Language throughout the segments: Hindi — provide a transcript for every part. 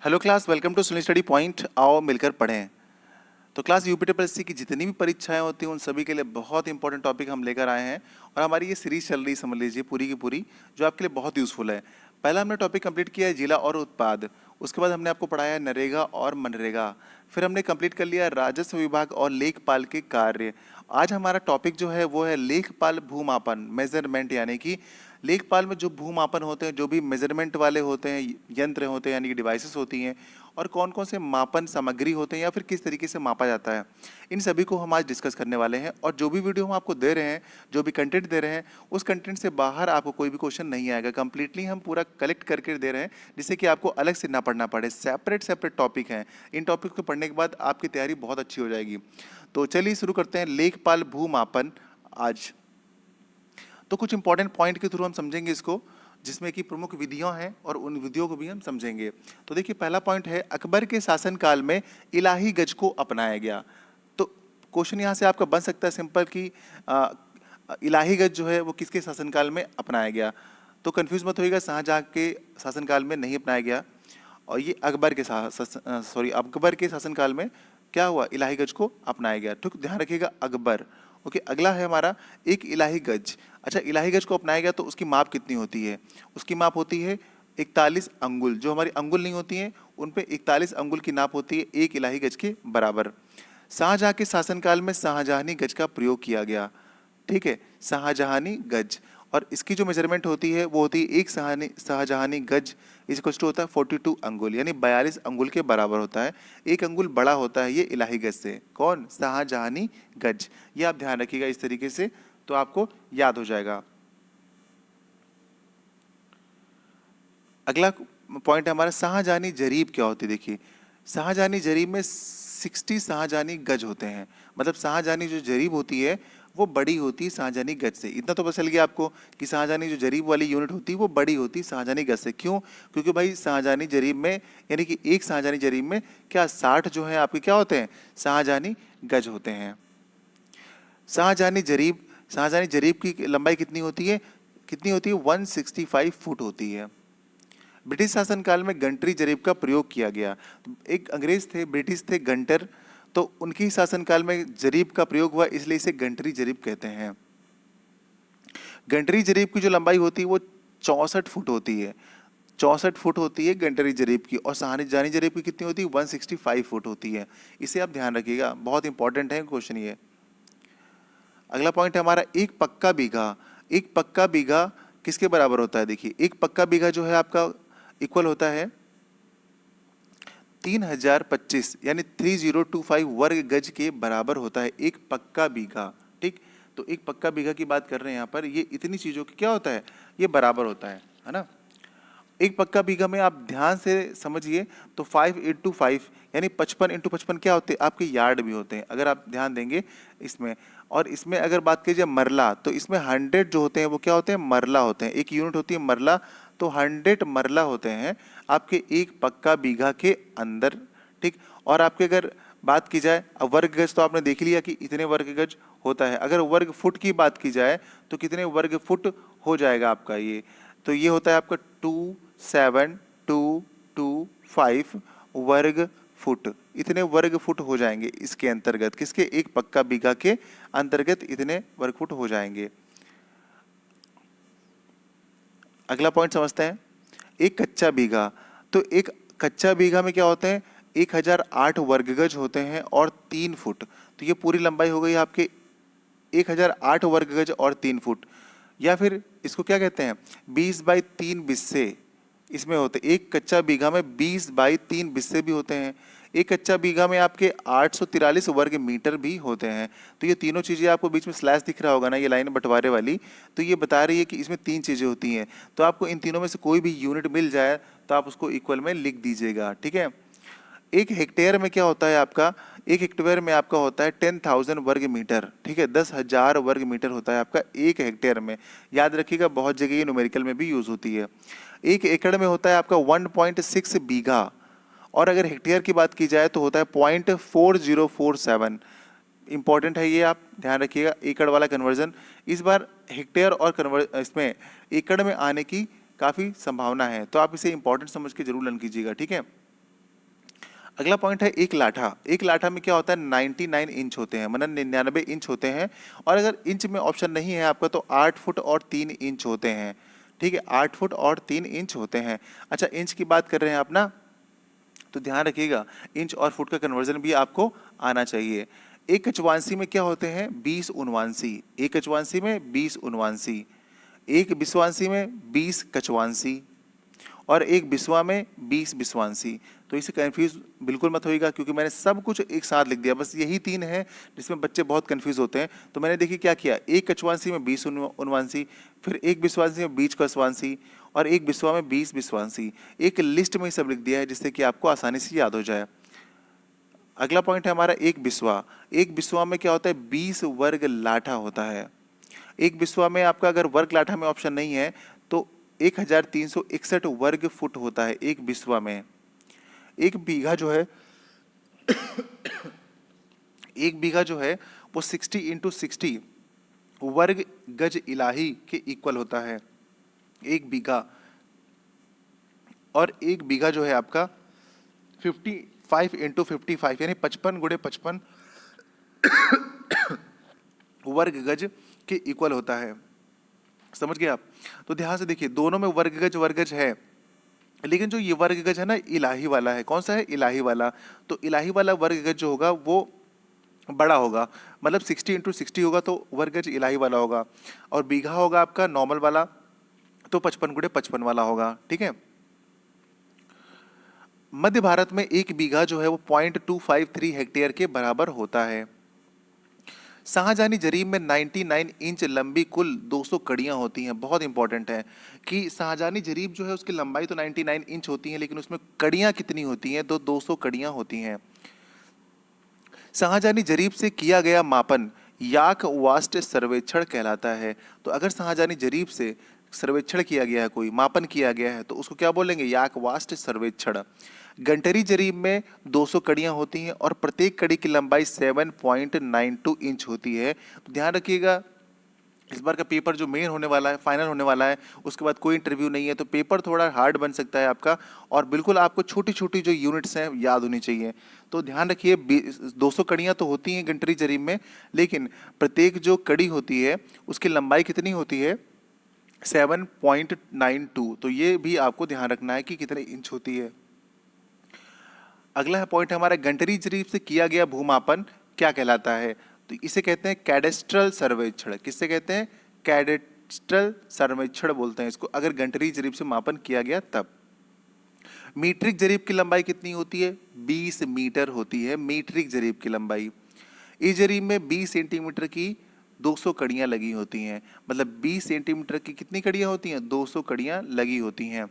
हेलो क्लास, वेलकम टू सुनी स्टडी पॉइंट। आओ मिलकर पढ़ें। तो क्लास यूपीटीपीएससी की जितनी भी परीक्षाएं होती हैं उन सभी के लिए बहुत इंपॉर्टेंट टॉपिक हम लेकर आए हैं और हमारी ये सीरीज चल रही, समझ लीजिए पूरी की पूरी, जो आपके लिए बहुत यूजफुल है। पहला हमने टॉपिक कंप्लीट किया है जिला और उत्पाद। उसके बाद हमने आपको पढ़ाया है नरेगा और मनरेगा। फिर हमने कंप्लीट कर लिया राजस्व विभाग और लेखपाल के कार्य। आज हमारा टॉपिक जो है वो है लेखपाल भूमापन, मेजरमेंट, यानी कि लेखपाल में जो भूमापन होते हैं, जो भी मेजरमेंट वाले होते हैं, यंत्र होते हैं यानी कि डिवाइसेस होती हैं, और कौन कौन से मापन सामग्री होते हैं या फिर किस तरीके से मापा जाता है, इन सभी को हम आज डिस्कस करने वाले हैं। और जो भी वीडियो हम आपको दे रहे हैं, जो भी कंटेंट दे रहे हैं, उस कंटेंट से बाहर आपको कोई भी क्वेश्चन नहीं आएगा। कंप्लीटली हम पूरा कलेक्ट करके दे रहे हैं, जिससे कि आपको अलग से ना पढ़ना पड़े। सेपरेट सेपरेट टॉपिक हैं। इन टॉपिक को पढ़ने के बाद आपकी तैयारी बहुत अच्छी हो जाएगी। तो चलिए शुरू करते हैं लेखपाल भूमापन आज। तो कुछ इंपॉर्टेंट पॉइंट के थ्रू हम समझेंगे इसको, जिसमें कि प्रमुख विधियां हैं और उन विधियों को भी हम समझेंगे। तो देखिए, पहला पॉइंट है अकबर के शासनकाल में इलाही गज को अपनाया गया। तो क्वेश्चन यहाँ से आपका बन सकता है सिंपल कि इलाही गज जो है वो किसके शासनकाल में अपनाया गया। तो कंफ्यूज मत होइएगा, शाहजहां के शासनकाल में नहीं अपनाया गया और ये अकबर के अकबर के शासनकाल में क्या हुआ, इलाही गज को अपनाया गया। ठीक, ध्यान रखिएगा अकबर। ओके, अगला है हमारा एक इलाही गज। अच्छा, इलाही गज को अपनाया गया तो उसकी माप कितनी होती है? उसकी माप होती है 41 अंगुल। जो हमारी अंगुल नहीं होती हैं उन पे 41 अंगुल की नाप होती है, एक इलाही गज के बराबर। शाहजहां के शासनकाल में शाहजहानी गज का प्रयोग किया गया। ठीक है, शाहजहानी गज। और इसकी जो मेजरमेंट होती है वो होती है एक शाहजहानी गज इक्वल टू होता है 42 अंगुल, यानी 42 अंगुल के बराबर होता है। एक अंगुल बड़ा होता है ये इलाही गज से। कौन? शाहजहानी गज। ये आप ध्यान रखिएगा इस तरीके से, तो आपको याद हो जाएगा। अगला पॉइंट है हमारा शाहजहानी जरीब क्या होती है। देखिए, शाहजहानी जरीब में 60 शाहजहानी गज होते हैं। मतलब शाहजहानी जो जरीब होती है वो बड़ी होती है शाहजहानी गज से। इतना तो पता चल गया आपको कि शाहजहानी जो जरीब वाली यूनिट होती है वो बड़ी होती है शाहजहानी गज से। क्यों? क्योंकि भाई शाहजहानी जरीब में, यानी कि एक शाहजहानी जरीब में क्या 60 जो है आपके क्या होते हैं, शाहजहानी गज होते हैं। शाहजहानी जरीब, शाहजहानी जरीब की लंबाई कितनी होती है? कितनी होती है? 165 फुट होती है। ब्रिटिश शासनकाल में गंटरी जरीब का प्रयोग किया गया। एक अंग्रेज थे, ब्रिटिश थे, गंटर, तो उनकी शासनकाल में जरीब का प्रयोग हुआ, इसलिए इसे गंटरी जरीब कहते हैं। गंटरी जरीब की जो लंबाई होती है वो 64 फुट होती है। 64 फुट होती है गंटरी जरीब की। और शाहजहानी जरीब की कितनी होती है? 165 फुट होती है। इसे आप ध्यान रखिएगा, बहुत इंपॉर्टेंट है क्वेश्चन ये। अगला पॉइंट है हमारा एक पक्का बीघा। एक पक्का बीघा किसके बराबर होता है? देखिए, एक पक्का बीघा जो है आपका इक्वल होता है 3025, यानी 3025 वर्ग गज के बराबर होता है एक पक्का बीघा। ठीक, तो एक पक्का बीघा की बात कर रहे हैं यहाँ पर, ये इतनी चीजों की क्या होता है, ये बराबर होता है ना। एक पक्का बीघा में आप ध्यान से समझिए तो 5 × 5 यानी 55 × 55 क्या होते हैं आपके, यार्ड भी होते हैं, अगर आप ध्यान देंगे इसमें। और इसमें अगर बात कीजिए मरला, तो इसमें 100 जो होते हैं वो क्या होते हैं, मरला होते हैं। एक यूनिट होती है मरला, तो 100 मरला होते हैं आपके एक पक्का बीघा के अंदर। ठीक, और आपके अगर बात की जाए, अब वर्ग गज तो आपने देख लिया कि इतने वर्ग गज होता है। अगर वर्ग फुट की बात की जाए तो कितने वर्ग फुट हो जाएगा आपका ये, तो ये होता है आपका 27225 वर्ग फुट। इतने वर्ग फुट हो जाएंगे इसके अंतर्गत, किसके, एक पक्का बीघा के अंतर्गत इतने वर्ग फुट हो जाएंगे। अगला पॉइंट समझते हैं, एक कच्चा बीघा। तो एक कच्चा बीघा में क्या होते हैं, 1008 वर्ग गज होते हैं और 3 फुट। तो ये पूरी लंबाई हो गई आपके 1008 वर्ग गज और 3 फुट। या फिर इसको क्या कहते हैं, 20/3 बिस्से इसमें होते। एक कच्चा बीघा में 20/3 बिस्से भी होते हैं। एक कच्चा बीघा में आपके 843 वर्ग मीटर भी होते हैं। तो ये तीनों चीजें आपको बीच में स्लैश दिख रहा होगा ना, ये लाइन बंटवारे वाली, तो ये बता रही है कि इसमें 3 चीजें होती हैं। तो आपको इन तीनों में से कोई भी यूनिट मिल जाए तो आप उसको इक्वल में लिख दीजिएगा। ठीक है, एक हेक्टेयर में क्या होता है आपका, एक हेक्टेयर में आपका होता है 10,000 वर्ग मीटर। ठीक है, 10,000 वर्ग मीटर होता है आपका एक हेक्टेयर में। याद रखिएगा, बहुत जगह ये न्यूमेरिकल में भी यूज होती है। एक एकड़ में होता है आपका 1.6 बीघा। और अगर हेक्टेयर की बात की जाए तो होता है 0.4047। इंपॉर्टेंट है ये, आप ध्यान रखिएगा एकड़ वाला कन्वर्जन। इस बार हेक्टेयर और इसमें एकड़ में आने की काफी संभावना है, तो आप इसे इंपॉर्टेंट समझ के जरूर लर्न कीजिएगा। ठीक है, अगला पॉइंट है एक लाठा। एक लाठा में क्या होता है, 99 इंच होते हैं, मतलब 99 इंच होते हैं। और अगर इंच में ऑप्शन नहीं है आपका तो 8 फुट और 3 इंच होते हैं। ठीक है, 8 फुट और 3 इंच होते हैं। अच्छा, इंच की बात कर रहे हैं आप ना, तो ध्यान रखिएगा इंच और फुट का कन्वर्जन भी आपको आना चाहिए। एक कचवांसी में क्या होते हैं, 20 उनवांसी। एक कचवांसी में 20 उनवांसी, एक बिस्वांसी में 20 कचवांसी, और एक बिस्वा में 20 बिस्वांसी। तो इसे कंफ्यूज बिल्कुल मत होइएगा, क्योंकि मैंने सब कुछ एक साथ लिख दिया, बस यही तीन है जिसमें बच्चे बहुत कंफ्यूज होते हैं। तो मैंने देखिए क्या किया, एक कचवांसी में 20 उनवांसी, फिर एक बिस्वांसी में 20 कचवांसी, और एक बिस्वा में 20 बिस्वांसी। एक लिस्ट में ही सब लिख दिया है जिससे कि आपको आसानी से याद हो जाए। अगला पॉइंट है हमारा एक बिस्वा। एक बिस्वा में क्या होता है, 20 वर्ग लाठा होता है। एक बिस्वा में आपका अगर वर्ग लाठा में ऑप्शन नहीं है तो 1361 वर्ग फुट होता है एक बिस्वा में। एक बीघा जो है, एक बीघा जो है वो 60 इंटू 60 वर्ग गज इलाही के इक्वल होता है, एक बीघा। और एक बीघा जो है आपका 55 इंटू 55 यानी 55 गुणे 55 वर्ग गज के इक्वल होता है। समझ गए आप? तो ध्यान से देखिए, दोनों में वर्ग गज है, लेकिन जो ये वर्ग गज है ना, इलाही वाला है। कौन सा है, इलाही वाला। तो इलाही वाला वर्ग गज जो होगा वो बड़ा होगा, मतलब 60 इंटू 60 होगा तो वर्ग गज इलाही वाला होगा। और बीघा होगा आपका नॉर्मल वाला, तो 55 गुणे 55 वाला होगा। ठीक है। मध्य भारत में एक बीघा जो है वो 0.253 हेक्टेयर के बराबर होता है। शाहजहानी जरीब में 99 इंच लंबी कुल 200 कड़ियां होती हैं। बहुत इंपॉर्टेंट है कि शाहजहानी जरीब जो है उसकी लंबाई तो 99 इंच होती है, लेकिन उसमें कड़ियां कितनी होती हैं, तो 200 कड़ियां होती हैं। शाहजहानी जरीब से किया गया मापन याक वास्ट सर्वेक्षण कहलाता है। तो अगर शाहजहानी जरीब से सर्वेक्षण किया गया है, कोई मापन किया गया है, तो उसको क्या बोलेंगे, याक वास्ट सर्वेक्षण। गंटरी जरीब में 200 कड़ियां होती हैं और प्रत्येक कड़ी की लंबाई 7.92 इंच होती है। तो ध्यान रखिएगा, इस बार का पेपर जो मेन होने वाला है, फाइनल होने वाला है, उसके बाद कोई इंटरव्यू नहीं है, तो पेपर थोड़ा हार्ड बन सकता है आपका। और बिल्कुल आपको छोटी छोटी जो यूनिट्स हैं याद होनी चाहिए। तो ध्यान रखिए, 200 कड़ियाँ तो होती हैं गंटरी जरीब में, लेकिन प्रत्येक जो कड़ी होती है उसकी लंबाई कितनी होती है, 7.92। तो ये भी आपको ध्यान रखना है कि कितने इंच होती है। अगला पॉइंट हमारा, गंटरी जरीब से किया गया भूमापन क्या कहलाता है, तो इसे कहते हैं कैडेस्ट्रल सर्वेक्षण। किससे कहते हैं, कैडेस्ट्रल सर्वेक्षण बोलते हैं इसको, अगर गंटरी जरीब से मापन किया गया तब। मीट्रिक जरीब की लंबाई कितनी होती है, 20 मीटर होती है मीट्रिक जरीब की लंबाई। इस जरीब में 20 सेंटीमीटर की 200 कड़ियां लगी होती हैं, मतलब 20 सेंटीमीटर की कितनी कड़ियां होती हैं, 200 कड़ियां लगी होती हैं।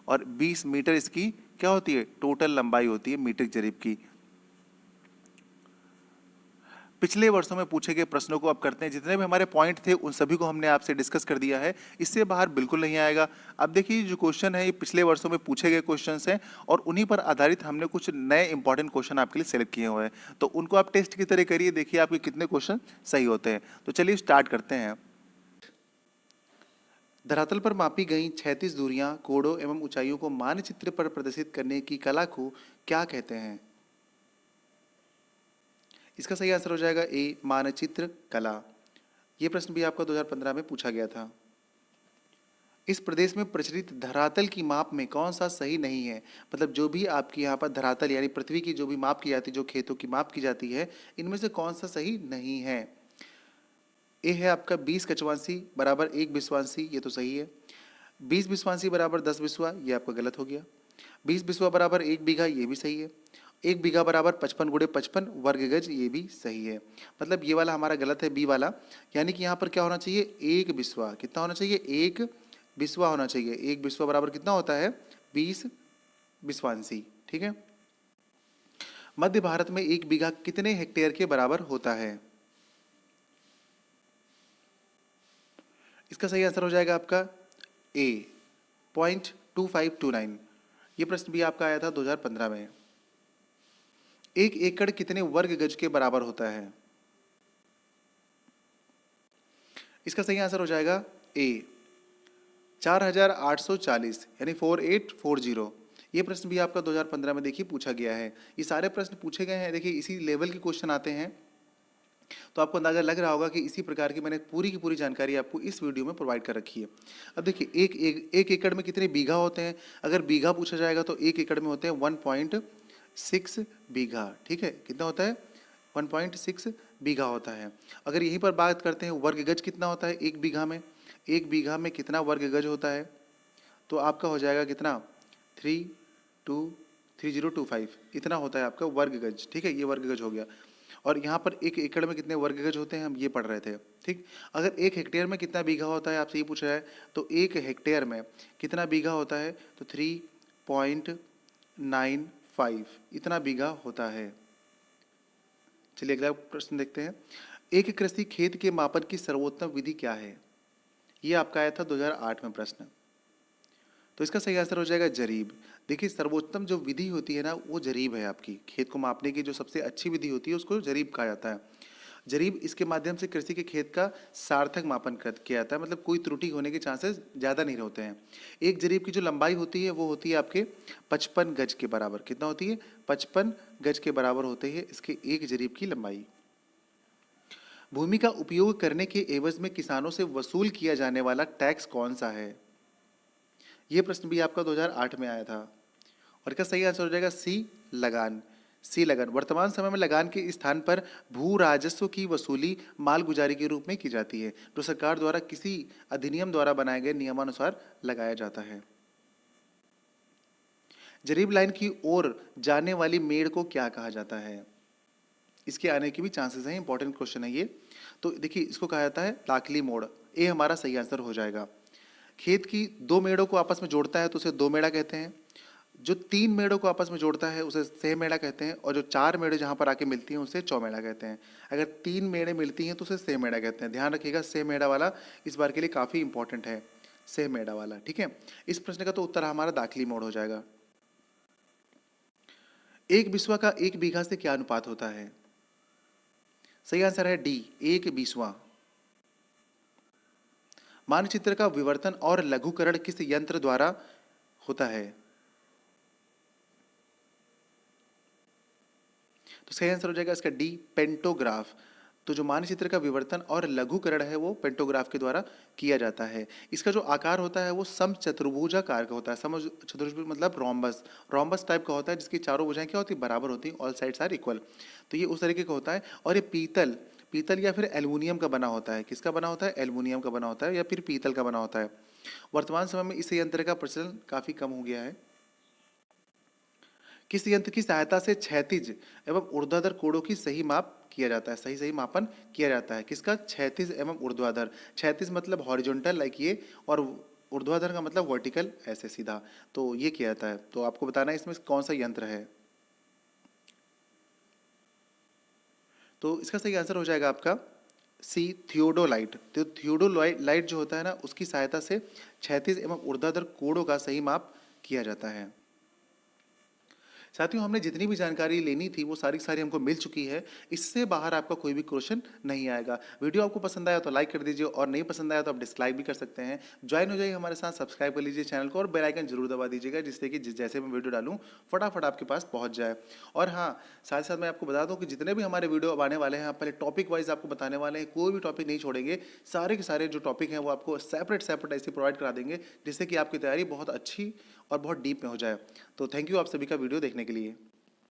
और 20 मीटर इसकी क्या होती है, टोटल लंबाई होती है मीट्रिक जरीब की। पिछले वर्षों में पूछे गए प्रश्नों को अब करते हैं। जितने भी हमारे पॉइंट थे उन सभी को हमने आपसे डिस्कस कर दिया है, इससे बाहर बिल्कुल नहीं आएगा। अब देखिए, जो क्वेश्चन है ये पिछले वर्षों में पूछे गए क्वेश्चंस हैं, और उन्हीं पर आधारित हमने कुछ नए इंपॉर्टेंट क्वेश्चन आपके लिए सेलेक्ट किए हुए हैं। तो उनको आप टेस्ट की तरह करिए, देखिए आपके कितने क्वेश्चन सही होते हैं। तो चलिए स्टार्ट करते हैं। धरातल पर मापी गई 36 दूरियां, कोणों एवं ऊंचाइयों को मानचित्र पर प्रदर्शित करने की कला को क्या कहते हैं? इसका सही आंसर हो जाएगा ए, मानचित्र कला। यह प्रश्न भी आपका 2015 में पूछा गया था। इस प्रदेश में प्रचलित धरातल की माप में कौन सा सही नहीं है? मतलब जो भी आपकी यहाँ पर धरातल यानी पृथ्वी की जो भी माप की जाती है, जो खेतों की माप की जाती है, इनमें से कौन सा सही नहीं है? ए है आपका 20 कचवांसी बराबर 1 बिस्वांसी, ये तो सही है। 20 बिस्वांसी बराबर 10 बिस्वा, ये आपका गलत हो गया। 20 बिस्वा बराबर 1 बीघा, ये भी सही है। 1 बीघा बराबर 55 गुणे 55 वर्ग गज, ये भी सही है। मतलब ये वाला हमारा गलत है, बी वाला। यानी कि यहाँ पर क्या होना चाहिए, 1 बिस्वा। कितना होना चाहिए, 1 बिस्वा होना चाहिए। 1 बिस्वा बराबर कितना होता है, 20 बिस्वांसी। ठीक है। मध्य भारत में 1 बीघा कितने हेक्टेयर के बराबर होता है? इसका सही आंसर हो जाएगा आपका ए, 0.2529। ये प्रश्न भी आपका आया था 2015 में। 1 एकड़ कितने वर्ग गज के बराबर होता है? इसका सही आंसर हो जाएगा ए, 4840 यानी 4840। ये प्रश्न भी आपका 2015 में देखिए पूछा गया है। ये सारे प्रश्न पूछे गए हैं, देखिए इसी लेवल के क्वेश्चन आते हैं। तो आपको अंदाजा लग रहा होगा कि इसी प्रकार की मैंने पूरी की पूरी जानकारी आपको इस वीडियो में प्रोवाइड कर रखी है। अब देखिए एक एकड़ में कितने बीघा होते हैं। अगर बीघा पूछा जाएगा तो एक एकड़ में होते हैं 1.6 बीघा। ठीक है, कितना होता है? 1.6 बीघा होता है। अगर यहीं पर बात करते हैं वर्ग गज कितना होता है एक बीघा में, एक बीघा में कितना वर्ग गज होता है, तो आपका हो जाएगा कितना 3025 इतना होता है आपका वर्ग गज। ठीक है, ये वर्ग गज हो गया। और यहाँ पर एक एकड़ में कितने वर्ग गज होते हैं हम ये पढ़ रहे थे। ठीक, अगर एक हेक्टेयर में कितना बीघा होता है आपसे ये पूछा है, तो एक हेक्टेयर में कितना बीघा होता है, तो 3.95 इतना बीघा होता है। चलिए अगला प्रश्न देखते हैं। एक कृषि खेत के मापन की सर्वोत्तम विधि क्या है? ये आपका आया था 2008 में प्रश्न। तो इसका सही आंसर हो जाएगा जरीब। देखिए सर्वोत्तम जो विधि होती है ना वो जरीब है। आपकी खेत को मापने की जो सबसे अच्छी विधि होती है उसको जरीब कहा जाता है। जरीब इसके माध्यम से कृषि के खेत का सार्थक मापन किया जाता है, मतलब कोई त्रुटि होने के चांसेस ज़्यादा नहीं होते हैं। एक जरीब की जो लंबाई होती है वो होती है आपके 55 गज के बराबर। कितना होती है? 55 गज के बराबर होती है इसके एक जरीब की लंबाई। भूमि का उपयोग करने के एवज में किसानों से वसूल किया जाने वाला टैक्स कौन सा है? ये प्रश्न भी आपका 2008 में आया था और इसका सही आंसर हो जाएगा सी लगान। सी लगान। वर्तमान समय में लगान के स्थान पर भू राजस्व की वसूली मालगुजारी के रूप में की जाती है, जो सरकार द्वारा किसी अधिनियम द्वारा बनाए गए नियमानुसार लगाया जाता है। जरीब लाइन की ओर जाने वाली मेड़ को क्या कहा जाता है? इसके आने की भी चांसेस हैं, इंपॉर्टेंट क्वेश्चन है ये। तो देखिए इसको कहा जाता है दाखली मोड़। ए हमारा सही आंसर हो जाएगा। खेत की दो मेड़ों को आपस में जोड़ता है तो उसे दो मेड़ा कहते हैं। जो तीन मेड़ों को आपस में जोड़ता है उसे सह मेड़ा कहते हैं, और जो चार मेड़े जहाँ पर आके मिलती हैं उसे चौमेड़ा कहते हैं। अगर तीन मेड़े मिलती हैं तो उसे सह मेड़ा कहते हैं। ध्यान रखिएगा सह मेड़ा वाला इस बार के लिए काफ़ी इंपॉर्टेंट है, सह मेड़ा वाला। ठीक है, इस प्रश्न का तो उत्तर हमारा दाखली मोड़ हो जाएगा। एक बिस्वा का एक बीघा से क्या अनुपात होता है? सही आंसर है डी, एक बीसवां। मानचित्र का विवर्तन और लघुकरण किस यंत्र द्वारा होता है? तो सही आंसर हो जाएगा इसका डी, पेंटोग्राफ। तो जो मानचित्र का विवर्तन और लघुकरण है वो पेंटोग्राफ के द्वारा किया जाता है। इसका जो आकार होता है वो समचतुर्भुजाकार का होता है। सम चतुर्भुज मतलब रोम्बस, रोम्बस टाइप का होता है, जिसकी चारों भुजाएं क्या होती है? बराबर होती हैं, ऑल साइड्स आर इक्वल। तो ये उस तरीके का होता है। और ये पीतल पीतल या फिर एल्युमिनियम का बना होता है। किसका बना होता है? एल्युमिनियम का बना होता है या फिर पीतल का बना होता है। वर्तमान समय में इस यंत्र का प्रचलन काफी कम हो गया है। किस यंत्र की सहायता से क्षैतिज एवं ऊर्ध्वाधर कोणों की सही माप किया जाता है? सही सही मापन किया जाता है। किसका? क्षैतिज एवं ऊर्ध्वाधर। क्षैतिज मतलब हॉरिजॉन्टल लाइक ये, और ऊर्ध्वाधर का मतलब वर्टिकल ऐसे सीधा। तो ये किया जाता है। तो आपको बताना है इसमें कौन सा यंत्र है। तो इसका सही आंसर हो जाएगा आपका सी, थियोडोलाइट। तो थियोडोलाइट जो होता है ना उसकी सहायता से क्षैतिज एवं ऊर्ध्वाधर कोणों का सही माप किया जाता है। साथियों हमने जितनी भी जानकारी लेनी थी वो सारी सारी हमको मिल चुकी है। इससे बाहर आपका कोई भी क्वेश्चन नहीं आएगा। वीडियो आपको पसंद आया तो लाइक कर दीजिए, और नहीं पसंद आया तो आप डिसलाइक भी कर सकते हैं। ज्वाइन हो जाइए हमारे साथ, सब्सक्राइब कर लीजिए चैनल को और बेल आइकन जरूर दबा दीजिएगा, जिससे कि जैसे मैं वीडियो डालूँ फटाफट आपके पास पहुँच जाए। और हाँ, साथ ही साथ मैं आपको बता दूँ कि जितने भी हमारे वीडियो अब आने वाले हैं, आप पहले टॉपिक वाइज आपको बताने वाले हैं, कोई भी टॉपिक नहीं छोड़ेंगे। सारे के सारे जो टॉपिक हैं वो आपको सेपरेट सेपरेट ऐसे प्रोवाइड करा देंगे, जिससे कि आपकी तैयारी बहुत अच्छी और बहुत डीप में हो जाए। तो थैंक यू आप सभी का वीडियो देखने के लिए।